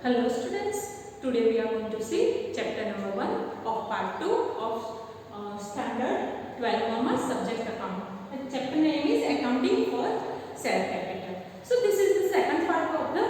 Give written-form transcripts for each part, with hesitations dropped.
Hello students, today we are going to see chapter number 1 of part 2 of standard 12 commerce subject account. And chapter name is accounting for share capital. So this is the second part of the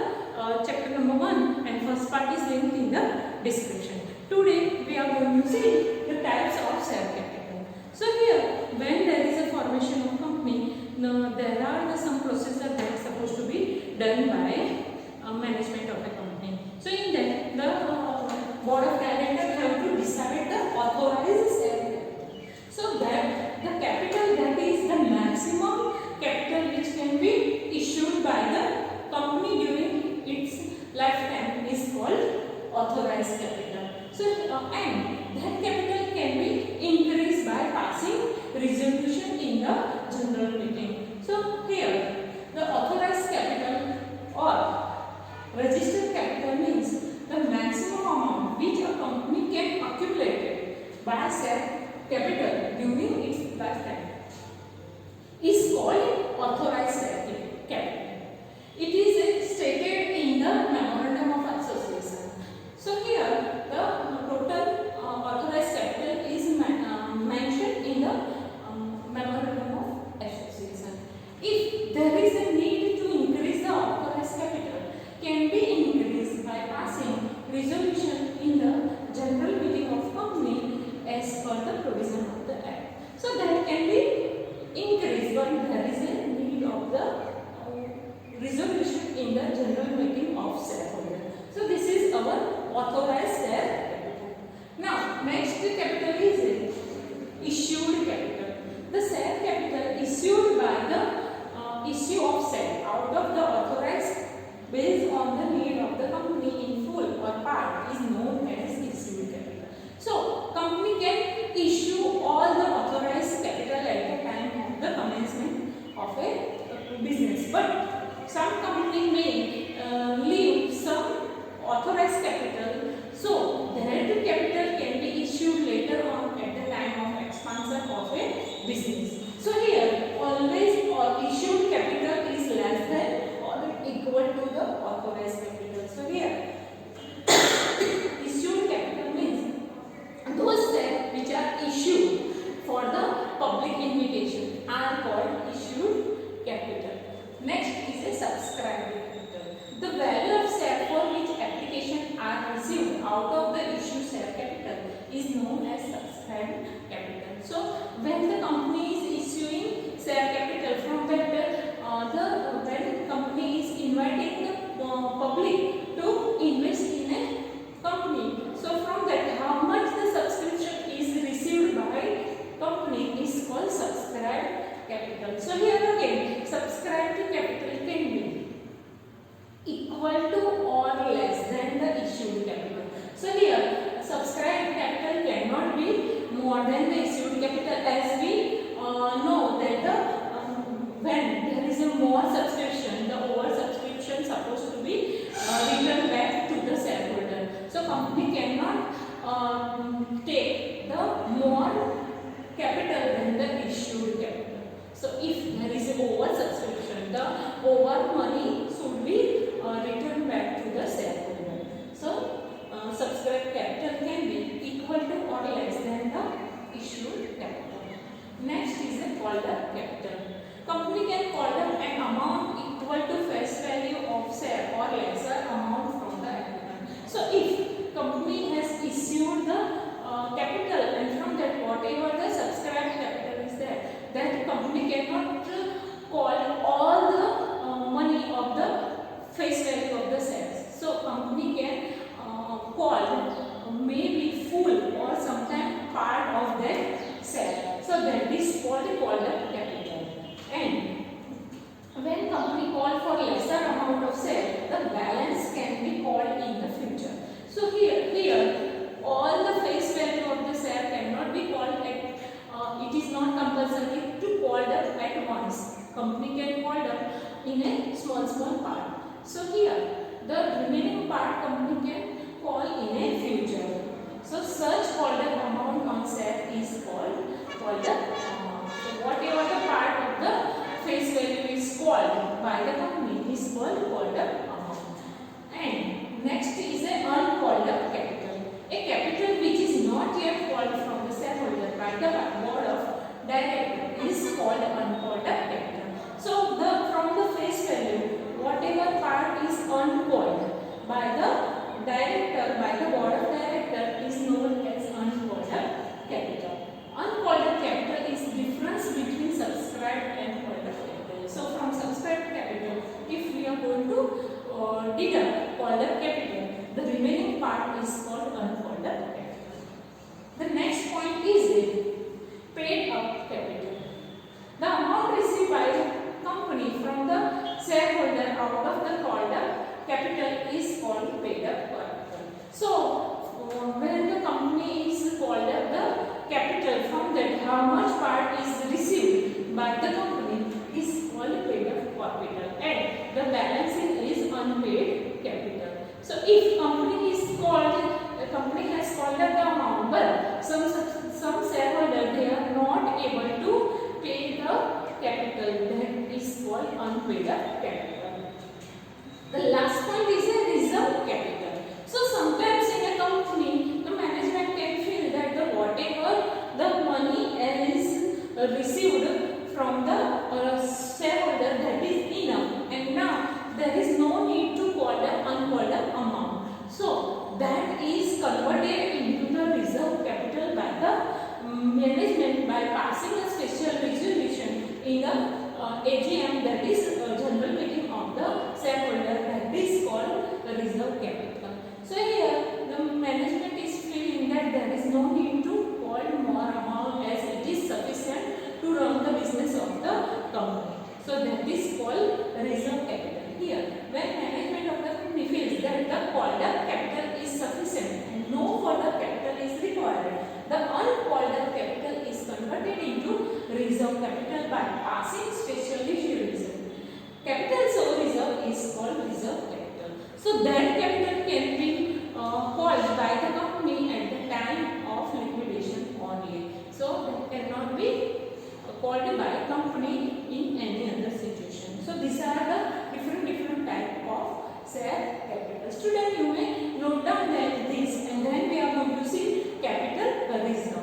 chapter number 1 and first part is linked in the description. Today we are going to see the types of share capital. So here when there is a formation of company, there are some procedures that are supposed to be done by management of the company. So in that the board of directors have to decide the authorized share capital. So that the capital that is the maximum capital which can be issued by the company during its lifetime is called authorized capital. So and that capital can be increased by passing resolution in the general meeting. So here the authorized capital or registered capital means the maximum amount which a company can accumulate by share capital during its lifetime is called authorized share capital. It is stated in the memorandum of association. So here the total authorized capital is mentioned in the memorandum of association. If there is a need to increase the authorized capital, can be increased by passing resolution in the general meeting of company as per the provision of the act. So that can be increased when there is a need of the resolution in the general meeting of shareholder. So this is our authorized share capital. Now next capital is issued capital. The share capital issued by the issue of share out of the authorized based on the need of the company in full or part is known as issued capital. So company can issue all the authorized capital at the time of the commencement of a business, but some company may leave some authorized capital, so that capital can be issued later on at the time of expansion of a business. So here always issued capital is less than equal to the authorized capital. So here issued capital means those shares which are issued for the public invitation are called issued capital. Next is a subscribed capital. The value of share for which application are received out of the issued share capital is known as subscribed capital. So when the company is issuing share capital, from that when company is inviting the public to invest in a company, so from that how much the subscription is received by company is called subscribed capital. So here again subscribed capital can be equal to or less than the issued capital. So here subscribed capital cannot be more than the issued capital, as we know that the when there is a more subscription, the over subscription supposed to be returned back to the shareholder. So company cannot take the more capital than the issued capital. So if there is a over subscription, the over money should be returned back to the shareholder. So subscribed capital can be equal to or less than the issued capital. Next is a called up capital. Company can call up an amount equal to face value of share or lesser amount from the applicant. So if company has issued the capital and from that whatever the subscribed capital is there, that company cannot call all the money of the face value of the shares. So company can call maybe full or sometimes part of that share. So that is called up capital. And when company call for lesser amount of share, the balance can be called in the future. So here all the face value of the share cannot be called at it is not compulsory to call up at once. Company can call up in a small part. So here the remaining part company can call in a future. So such called up amount on share is called up amount. So whatever the part of the face value is called by the company is called up amount. And next part is called unfolded capital. The next point is paid up capital. The amount received by the company from the shareholder out of the called up capital is called paid up capital. So, when the company is called up the capital, from that how much part is received by the company is called paid up capital, and the balancing is unpaid capital. So, if company is called, the company has called up the amount, but some shareholder they are not able to pay the capital, that is called unpaid up capital. The last point is a reserve capital. So sometimes in a company, the management can feel that the whatever the money is received from the shareholder, that is enough, and now there is no need to call the uncalled up amount. So that is converted into the reserve capital by the management by passing a special resolution in the AGM, that is general meeting of the shareholder, that is called the reserve capital. So here the management is feeling that there is no need to call more amount as it is sufficient to run the business of the company. So that is called reserve capital. Here when management of the company feels that the called up capital is sufficient and no further capital is required, the uncalled up capital is converted into reserve capital by passing special resolution. Capital so reserve is called reserve capital. So that capital can be called by the company at the time of liquidation only. So that cannot be called by company in any other situation. So these are the different type of share capital. Student, you may note down that this, and then we are going to see capital reserve.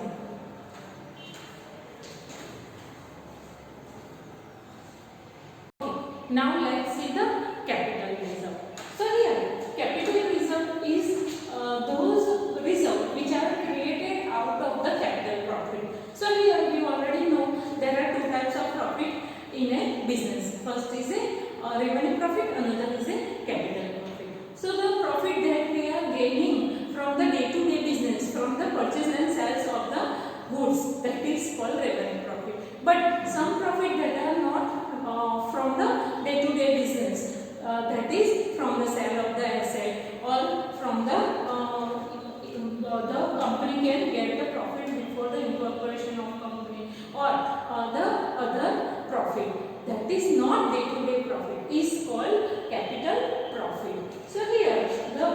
Now let's see the capital reserve. So here capital reserve is those reserves which are created out of the capital profit. So here we already know there are two types of profit in a business. First is a revenue profit, another is a capital profit. So the profit that we are gaining from the day-to-day business, from the purchase and sales of the goods, that is called revenue profit. But some profit that are not from the day-to-day business, that is from the sale of the asset, or from the company can get the profit before the incorporation of company, or the other profit that is not day-to-day profit is called capital profit. So here the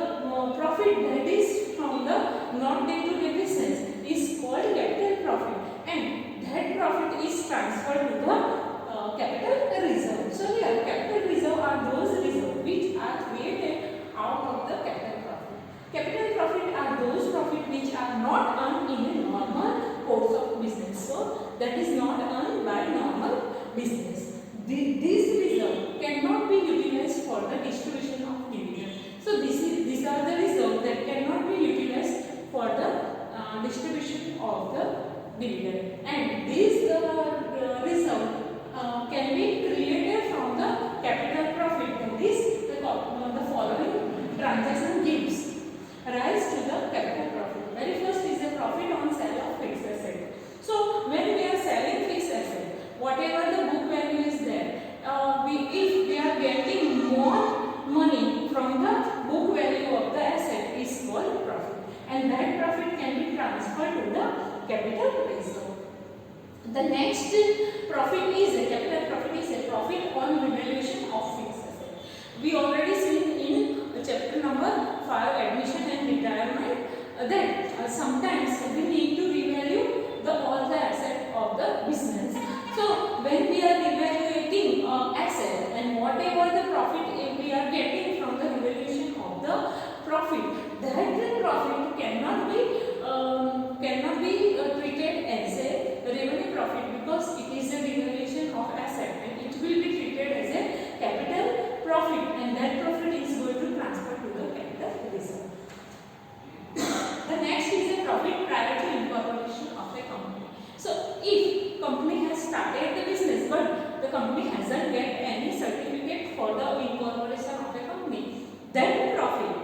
profit that is from the not day-to-day business is called capital profit, and that profit is transferred to the capital reserve. So here capital reserve are those reserves which are created out of the capital profit. Capital profit are those profit which are not earned in a normal course of business. So that is not earned by normal business. This reserve cannot be utilized for the distribution of dividend. So these are the reserves that cannot be utilized for the distribution of the dividend, and these reserve can be created from the capital profit. That is the following transaction gives rise to the capital profit. Very first is the profit on sale of fixed asset. So when we are selling fixed asset, whatever the book value is there, if we are getting more money from the book value of the asset is called profit, and that profit can be transferred to the capital reserve. The next profit is a capital profit is a profit on revaluation of fixed asset. We already seen in chapter number 5, admission and retirement, that sometimes we need to revalue all the asset of the business. So when we are revaluating asset, and whatever the profit we are getting from the revaluation of the profit, that profit cannot be treated as a revenue profit, because it is a revaluation of asset, and it will be treated as a capital profit, and that profit is going to transfer to the capital reserve. The next is a profit prior to incorporation of a company. So if company has started the business, but the company hasn't get any certificate for the incorporation of a company, then profit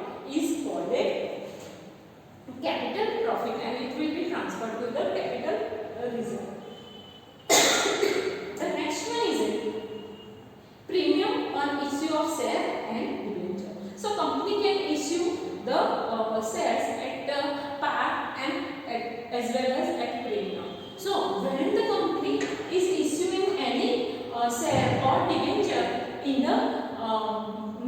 transferred to the capital reserve. The next one is premium on issue of share and debenture. So company can issue the shares at par and as well as at premium. So when the company is issuing any share or debenture in the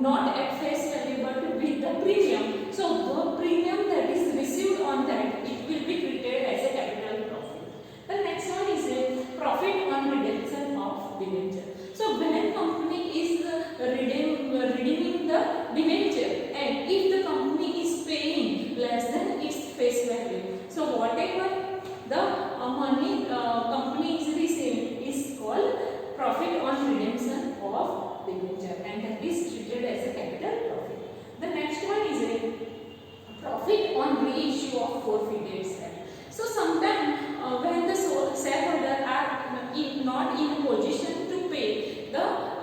not at face value but with the premium, so the premium that is received on that, it will be treated as a capital profit. The next one is a profit on redemption of debenture. So when company is redeeming the debenture, and if the company is paying less than its face value, so whatever the money company is receiving is called profit on redemption of debenture, and that is treated as a capital profit. The next one is a profit on reissue of forfeited share. So sometimes when the shareholder are not in a position to pay the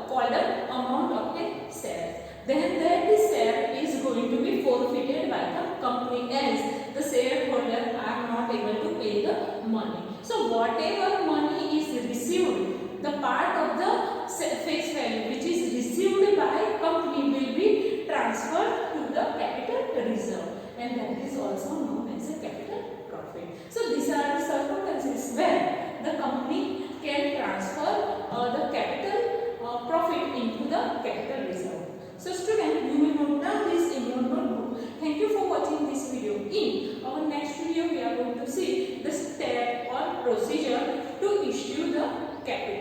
called amount of a share, then that share is going to be forfeited by the company as the shareholder are not able to pay the money. So whatever money is received, the part of the face value which is received by company will be transferred to the capital reserve, and that is also known as a capital profit. So these are the circumstances where the company can transfer the capital profit into the capital reserve. So student, you will note down this in your notebook. Thank you for watching this video. In our next video, we are going to see the step or procedure to issue the capital.